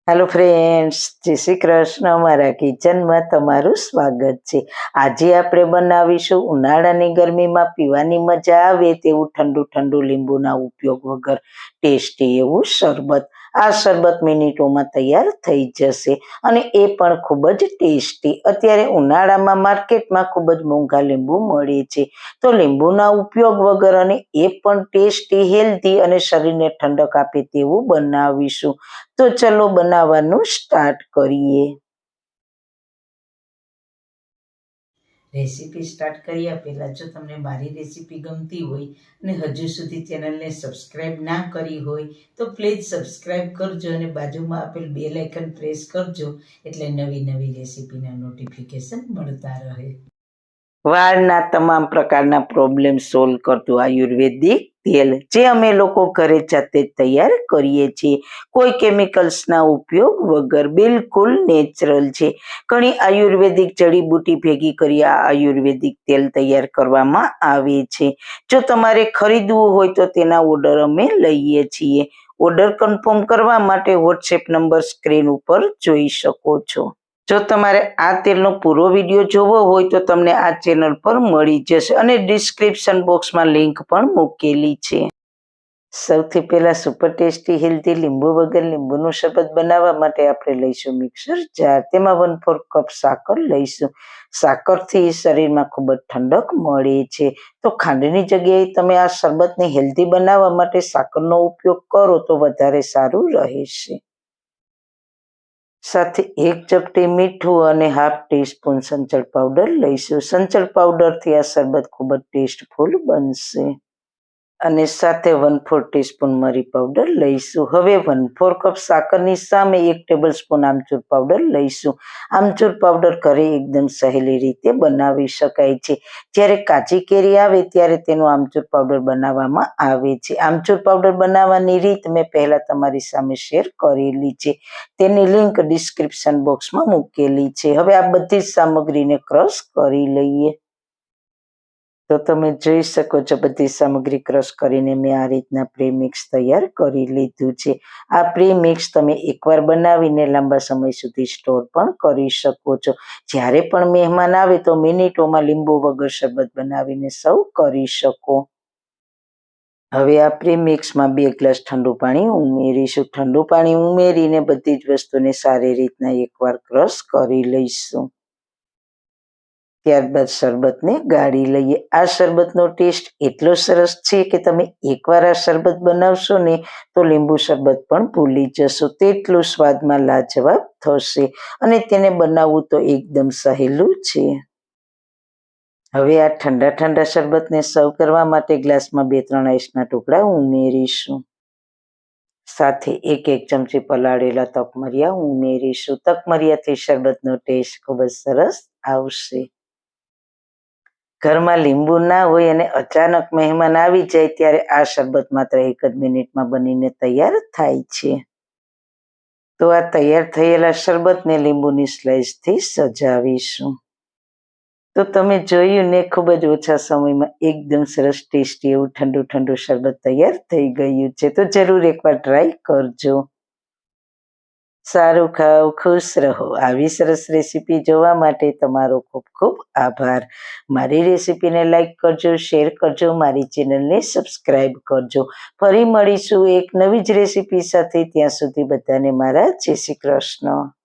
Hello friends, જય શ્રી કૃષ્ણ. મારા કિચનમાં તમારું સ્વાગત છે. આજે આપણે બનાવીશું ઉનાળાની ગરમીમાં પીવાની મજા આવે તેવું ઠંડુ ઠંડુ લીંબુના ઉપયોગ વગર ટેસ્ટી એવું શરબત. આ શરબત મિનિટોમાં તૈયાર થઈ જશે અને એ પણ ખૂબ જ ટેસ્ટી. અત્યારે ઉનાળામાં માર્કેટમાં ખૂબ જ મોંઘા લીંબુ મળે છે, તો લીંબુના ઉપયોગ વગર અને એ પણ ટેસ્ટી, હેલ્ધી અને શરીરને ઠંડક આપે તેવું બનાવીશું. તો ચલો બનાવવાનું સ્ટાર્ટ કરીએ. રેસીપી સ્ટાર્ટ કર્યા પહેલાં જો તમને મારી રેસીપી ગમતી હોય અને હજુ સુધી ચેનલને સબસ્ક્રાઈબ ના કરી હોય તો પ્લીઝ સબસ્ક્રાઈબ કરજો અને બાજુમાં આપેલ બેલ આઇકન પ્રેસ કરજો, એટલે નવી નવી રેસીપીના નોટિફિકેશન મળતા રહે. વાળના તમામ પ્રકારના પ્રોબ્લેમ સોલ્વ કરતું આયુર્વેદિક તેલ જે અમે લોકો ઘરે જાતે તૈયાર કરીએ છીએ, કોઈ કેમિકલ્સના ઉપયોગ વગર, બિલકુલ નેચરલ છે. ઘણી આયુર્વેદિક જડીબુટી ભેગી કરી આ આયુર્વેદિક તેલ તૈયાર કરવામાં આવે છે. જો તમારે ખરીદવું હોય તો તેના ઓર્ડર અમે લઈએ છીએ. ઓર્ડર કન્ફર્મ કરવા માટે વોટ્સએપ નંબર સ્ક્રીન ઉપર જોઈ શકો છો. જો તમારે આ તેલનો પૂરો વિડીયો જોવો હોય તો તમને આ ચેનલ પર મળી જશે અને ડિસ્ક્રિપ્શન બોક્સમાં લિંક પણ મૂકેલી છે. સૌથી પહેલા સુપર ટેસ્ટી હેલ્ધી લીંબુ વગર લીંબુનું શરબત બનાવવા માટે આપણે લઈશું મિક્સર જાર. તેમાં 1/4 કપ સાકર લઈશું. સાકરથી શરીરમાં ખૂબ જ ઠંડક મળે છે, તો ખાંડની જગ્યાએ તમે આ શરબતને હેલ્ધી બનાવવા માટે સાકરનો ઉપયોગ કરો તો વધારે સારું રહેશે. સાથે 1 ચપટી મીઠું અને ½ ટીસ્પૂન સંચળ પાવડર લઈશું. સંચળ પાવડરથી આ શરબત ખૂબ જ ટેસ્ટફુલ બનશે. અને સાથે 1/4 ટીસ્પૂન મરી પાવડર લઈશું. હવે 1/4 કપ સાકરની સામે 1 ટેબલ સ્પૂન આમચૂર પાવડર લઈશું. આમચૂર પાવડર ઘરે એકદમ સહેલી રીતે બનાવી શકાય છે. જ્યારે કાચી કેરી આવે ત્યારે તેનો આમચૂર પાવડર બનાવવામાં આવે છે. આમચૂર પાવડર બનાવવાની રીત મેં પહેલા તમારી સામે શેર કરેલી છે, તેની લિંક ડિસ્ક્રિપ્શન બોક્સમાં મૂકેલી છે. હવે આ બધી જ સામગ્રીને ક્રશ કરી લઈએ. તો તમે જોઈ શકો છો બધી સામગ્રી ક્રશ કરીને મેં આ રીતના પ્રીમિક્સ તૈયાર કરી લીધું છે. આ પ્રીમિક્સ તમે એકવાર બનાવીને લાંબા સમય સુધી સ્ટોર પણ કરી શકો છો. જ્યારે પણ મહેમાન આવે તો મિનિટોમાં લીંબુ વગર શરબત બનાવીને સર્વ કરી શકો. હવે આ પ્રીમિક્સમાં 2 ગ્લાસ ઠંડુ પાણી ઉમેરીશું. ઠંડુ પાણી ઉમેરીને બધી જ વસ્તુને સારી રીતના એકવાર ક્રશ કરી લઈશું. ત્યારબાદ શરબતને ગાળી લઈએ. આ શરબતનો ટેસ્ટ એટલો સરસ છે કે તમે એકવાર આ શરબત બનાવશો ને તો લીંબુ શરબત પણ ભૂલી જશો, તેટલું સ્વાદમાં લાજવાબ થશે અને તેને બનાવવું તો એકદમ સહેલું છે. હવે આ ઠંડા ઠંડા શરબતને સર્વ કરવા માટે ગ્લાસમાં 2-3 આઈસના ટુકડા ઉમેરીશું. સાથે 1 ચમચી પલાળેલા તકમરિયા ઉમેરીશું. તકમરિયાથી શરબતનો ટેસ્ટ ખૂબ જ સરસ આવશે. ઘરમાં લીંબુ ના હોય અને અચાનક મહેમાન આવી જાય ત્યારે આ શરબત માત્ર 1 જ મિનિટમાં બનીને તૈયાર થાય છે. તો આ તૈયાર થયેલા શરબતને લીંબુની સ્લાઇસથી સજાવીશું. તો તમે જોયું ને, ખૂબ જ ઓછા સમયમાં એકદમ સરસ ટેસ્ટી એવું ઠંડુ ઠંડુ શરબત તૈયાર થઈ ગયું છે. તો જરૂર એકવાર ટ્રાય કરજો. સારું ખાઓ, ખુશ રહો. આવી સરસ રેસીપી જોવા માટે તમારો ખૂબ ખૂબ આભાર. મારી રેસીપીને લાઈક કરજો, શેર કરજો, મારી ચેનલને સબસ્ક્રાઈબ કરજો. ફરી મળીશું એક નવી જ રેસીપી સાથે. ત્યાં સુધી બધાને મારા જય શ્રી કૃષ્ણ.